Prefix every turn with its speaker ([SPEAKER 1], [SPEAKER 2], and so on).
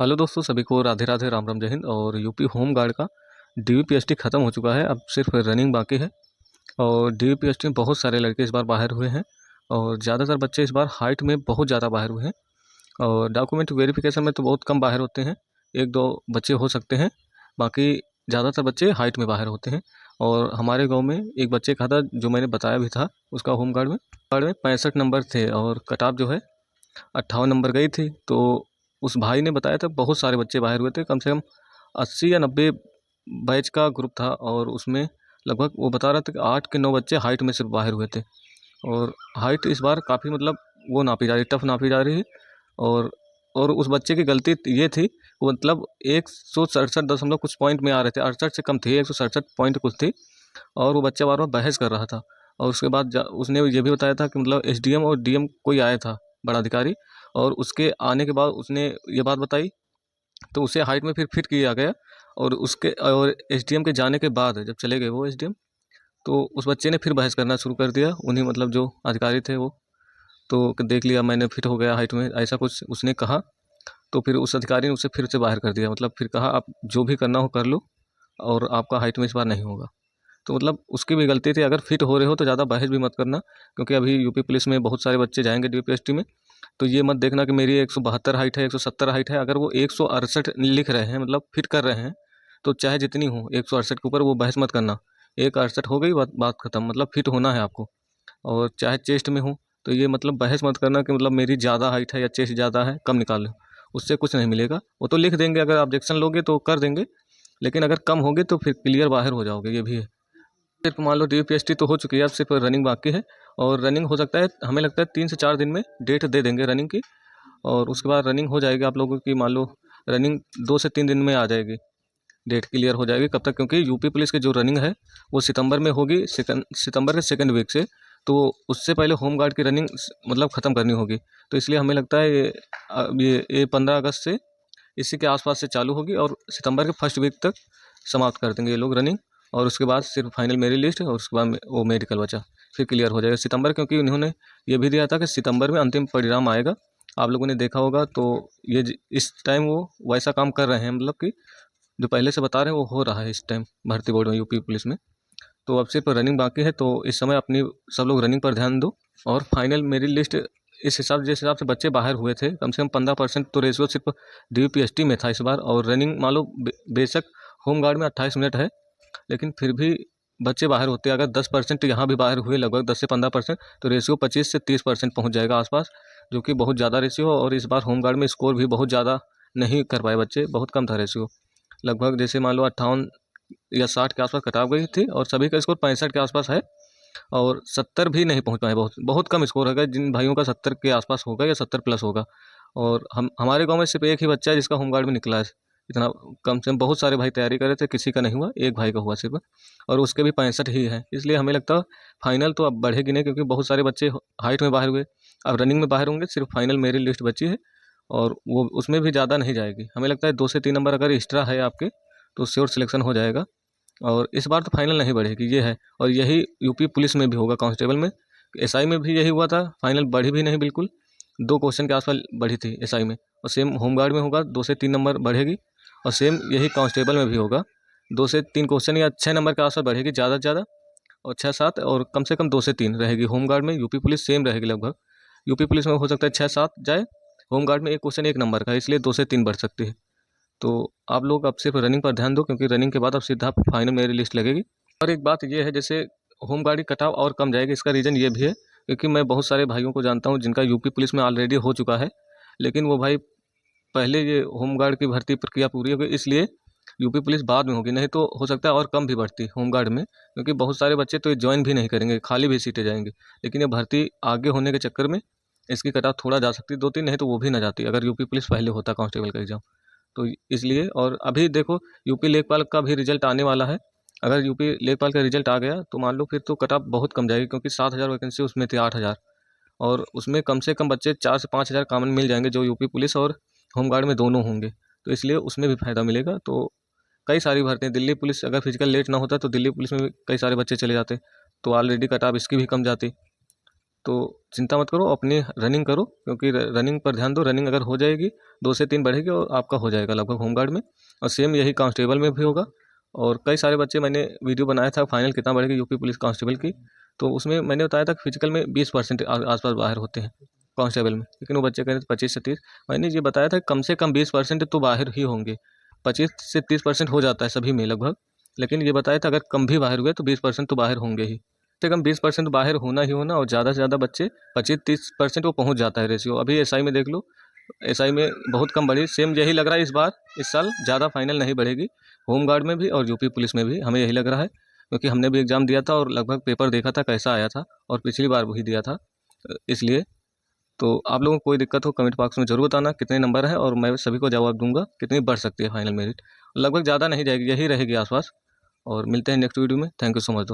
[SPEAKER 1] Hello दोस्तों, सभी को राधे राधे, राम राम, जय हिंद। और यूपी होम गार्ड का डीवीपीएसटी ख़त्म हो चुका है, अब सिर्फ रनिंग बाकी है। और डीवीपीएसटी में बहुत सारे लड़के इस बार बाहर हुए हैं और ज़्यादातर बच्चे इस बार हाइट में बहुत ज़्यादा बाहर हुए हैं। और डॉक्यूमेंट वेरिफिकेशन में तो बहुत कम बाहर होते हैं, एक दो बच्चे हो सकते हैं, बाकी ज़्यादातर बच्चे हाइट में बाहर होते हैं। और हमारे गांव में एक बच्चे का था जो मैंने बताया भी था, उसका होम गार्ड में 65 नंबर थे और कट ऑफ जो है 58 नंबर गई थी। तो उस भाई ने बताया था बहुत सारे बच्चे बाहर हुए थे, कम से कम 80 या 90 बैच का ग्रुप था। और उसमें लगभग वो बता रहा था कि 8 के 9 बच्चे हाइट में सिर्फ बाहर हुए थे। और हाइट इस बार काफ़ी मतलब वो नापी जा रही, टफ नापी जा रही है। और उस बच्चे की गलती ये थी, वो मतलब 167 कुछ पॉइंट में आ रहे थे, 68 से कम थी, 167 पॉइंट कुछ थी। और वो बच्चा बार बार बहस कर रहा था। और उसके बाद उसने ये भी बताया था कि मतलब एसडीएम और डीएम कोई आया था, बड़ा अधिकारी। और उसके आने के बाद उसने ये बात बताई, तो उसे हाइट में फिर फिट किया गया। और एसडीएम के जाने के बाद जब चले गए वो एसडीएम, तो उस बच्चे ने फिर बहस करना शुरू कर दिया, उन्हीं मतलब जो अधिकारी थे वो। तो देख लिया मैंने, फिट हो गया हाइट में, ऐसा कुछ उसने कहा। तो फिर उस अधिकारी ने उसे फिर से बाहर कर दिया, मतलब फिर कहा आप जो भी करना हो कर लो, और आपका हाइट में इस बार नहीं होगा। तो मतलब उसकी भी गलती थी, अगर फिट हो रहे हो तो ज़्यादा बहस भी मत करना, क्योंकि अभी यूपी पुलिस में बहुत सारे बच्चे जाएंगे डीपीएसटी में। तो ये मत देखना कि मेरी 172 हाइट है, 170 हाइट है, अगर वो 168 लिख रहे हैं मतलब फिट कर रहे हैं, तो चाहे जितनी हो 168 के ऊपर वो बहस मत करना। एक 68 हो गई, बात बात खत्म, मतलब फिट होना है आपको। और चाहे चेस्ट में हो, तो ये मतलब बहस मत करना कि मतलब मेरी ज़्यादा हाइट है या चेस्ट ज़्यादा है, कम निकाल लो। उससे कुछ नहीं मिलेगा, वो तो लिख देंगे, अगर ऑब्जेक्शन लोगे तो कर देंगे, लेकिन अगर कम होगे तो फिर क्लियर बाहर हो जाओगे, ये भी है। सिर्फ मान लो डीपीएसटी तो हो चुकी है, अब सिर्फ रनिंग बाकी है। और रनिंग हो सकता है, हमें लगता है 3 से 4 दिन में डेट दे देंगे रनिंग की। और उसके बाद रनिंग हो जाएगी आप लोगों की, मान लो रनिंग 2 से 3 दिन में आ जाएगी, डेट क्लियर हो जाएगी। कब तक? क्योंकि यूपी पुलिस की जो रनिंग है वो सितंबर में होगी, सितंबर के सेकंड वीक से। तो उससे पहले होम गार्ड की रनिंग मतलब ख़त्म करनी होगी। तो इसलिए हमें लगता है ये 15 अगस्त से इसी के आसपास से चालू होगी, और सितंबर के फर्स्ट वीक तक समाप्त कर देंगे ये लोग रनिंग। और उसके बाद सिर्फ फाइनल मेरिट लिस्ट, और उसके बाद वो मेडिकल बचा, फिर क्लियर हो जाएगा सितंबर। क्योंकि उन्होंने ये भी दिया था कि सितंबर में अंतिम परिणाम आएगा। आप लोगों ने देखा होगा, तो इस टाइम वो वैसा काम कर रहे हैं, मतलब कि जो पहले से बता रहे हैं वो हो रहा है इस टाइम भर्ती बोर्ड में, यूपी पुलिस में। तो अब सिर्फ रनिंग बाकी है, तो इस समय अपनी सब लोग रनिंग पर ध्यान दो। और फाइनल मेरिट लिस्ट इस हिसाब, जिस हिसाब से बच्चे बाहर हुए थे, कम से कम 15% तो रेशियो सिर्फ डीपीएसटी में था इस बार। और रनिंग मान लो बेशक होम गार्ड में 28 मिनट है, लेकिन फिर भी बच्चे बाहर होते हैं। अगर 10% यहाँ भी बाहर हुए, लगभग 10 से 15%, तो रेशियो 25 से 30% पहुँच जाएगा आसपास, जो कि बहुत ज़्यादा रेशियो। और इस बार होम गार्ड में स्कोर भी बहुत ज़्यादा नहीं कर पाए बच्चे, बहुत कम था रेशियो। लगभग जैसे मान लो 58 या 60 के आसपास कटाव गई थी, और सभी का स्कोर 65 के आसपास है। और 70 भी नहीं पहुंच पाए, बहुत बहुत कम स्कोर है, जिन भाइयों का 70 के आसपास होगा या 70 प्लस होगा। और हमारे गांव में सिर्फ एक ही बच्चा है जिसका होमगार्ड में निकला है। इतना कम से कम, बहुत सारे भाई तैयारी कर रहे थे, किसी का नहीं हुआ, एक भाई का हुआ सिर्फ। और उसके भी 65 ही है। इसलिए हमें लगता है फाइनल तो अब बढ़ेगी नहीं, क्योंकि बहुत सारे बच्चे हाइट में बाहर हुए, अब रनिंग में बाहर होंगे। सिर्फ फाइनल मेरिट लिस्ट बची है, और वो उसमें भी ज़्यादा नहीं जाएगी। हमें लगता है 2 से 3 नंबर अगर एक्स्ट्रा है आपके, तो श्योर सिलेक्शन हो जाएगा। और इस बार तो फाइनल नहीं बढ़ेगी, ये है। और यही यूपी पुलिस में भी होगा, कांस्टेबल में। एसआई में भी यही हुआ था, फाइनल बढ़ी भी नहीं बिल्कुल, 2 क्वेश्चन के आसपास बढ़ी थी एसआई में। और सेम होमगार्ड में होगा, 2 से 3 नंबर बढ़ेगी। और सेम यही कांस्टेबल में भी होगा, 2 से 3 क्वेश्चन या 6 नंबर के आसपास बढ़ेगी ज़्यादा से ज़्यादा। और 6-7, और कम से कम 2 से 3 रहेगी होमगार्ड में। यूपी पुलिस सेम रहेगी लगभग। यूपी पुलिस में हो सकता है 6-7 जाए, होमगार्ड में 1 क्वेश्चन 1 नंबर का है, इसलिए 2 से 3 बढ़ सकती है। तो आप लोग अब सिर्फ रनिंग पर ध्यान दो, क्योंकि रनिंग के बाद अब सीधा फाइनल मेरी लिस्ट लगेगी। और एक बात ये है, जैसे होम गार्ड की कटाव और कम जाएगी, इसका रीज़न ये भी है, क्योंकि मैं बहुत सारे भाइयों को जानता हूँ जिनका यूपी पुलिस में ऑलरेडी हो चुका है। लेकिन वो भाई पहले ये होम गार्ड की भर्ती प्रक्रिया पूरी हो गई, इसलिए यूपी पुलिस बाद में होगी, नहीं तो हो सकता है और कम भी बढ़ती होम गार्ड में। क्योंकि बहुत सारे बच्चे तो ज्वाइन भी नहीं करेंगे, खाली भी सीटें जाएंगी। लेकिन ये भर्ती आगे होने के चक्कर में इसकी कटाव थोड़ा जा सकती, 2-3, नहीं तो वो भी ना जाती, अगर यूपी पुलिस पहले होता कांस्टेबल का एग्जाम। तो इसलिए, और अभी देखो यूपी लेखपाल का भी रिजल्ट आने वाला है। अगर यूपी लेखपाल का रिजल्ट आ गया तो मान लो फिर तो कट ऑफ बहुत कम जाएगी, क्योंकि 7,000 वैकेंसी उसमें थी, 8,000। और उसमें कम से कम बच्चे 4 से 5 हज़ार कॉमन मिल जाएंगे, जो यूपी पुलिस और होमगार्ड में दोनों होंगे। तो इसलिए उसमें भी फायदा मिलेगा। तो कई सारी भर्तियाँ, दिल्ली पुलिस अगर फिजिकल लेट ना होता तो दिल्ली पुलिस में भी कई सारे बच्चे चले जाते, तो ऑलरेडी कट ऑफ इसकी भी कम जाती। तो चिंता मत करो, अपनी रनिंग करो, क्योंकि रनिंग पर ध्यान दो। रनिंग अगर हो जाएगी 2 से 3 बढ़ेगी और आपका हो जाएगा लगभग होमगार्ड में। और सेम यही कांस्टेबल में भी होगा। और कई सारे बच्चे, मैंने वीडियो बनाया था फाइनल कितना बढ़ेगी यूपी पुलिस कांस्टेबल की, तो उसमें मैंने बताया था कि फिजिकल में 20% आसपास बाहर होते हैं कांस्टेबल में, लेकिन वो बच्चे कह रहे थे 25 से 30। मैंने ये बताया था कि कम से कम 20% तो बाहर ही होंगे। 25 से 30% हो जाता है सभी में लगभग, लेकिन ये बताया था अगर कम भी बाहर हुए तो 20% तो बाहर होंगे ही। कम से कम 20% बाहर होना ही होना, और ज़्यादा से ज़्यादा बच्चे 25-30% वो पहुँच जाता है रेशियो। अभी एसआई में देख लो, एसआई में बहुत कम बढ़ी। सेम यही लग रहा है इस साल ज़्यादा फाइनल नहीं बढ़ेगी, होमगार्ड में भी और यूपी पुलिस में भी हमें यही लग रहा है, क्योंकि हमने भी एग्ज़ाम दिया था और लगभग पेपर देखा था कैसा आया था, और पिछली बार वही दिया था। इसलिए तो आप लोगों को कोई दिक्कत हो कमेंट बॉक्स में ज़रूर बताना कितने नंबर है, और मैं सभी को जवाब दूंगा कितनी बढ़ सकती है फाइनल मेरिट। लगभग ज़्यादा नहीं जाएगी, यही रहेगी आसपास। और मिलते हैं नेक्स्ट वीडियो में। थैंक यू सो मच दोस्तों।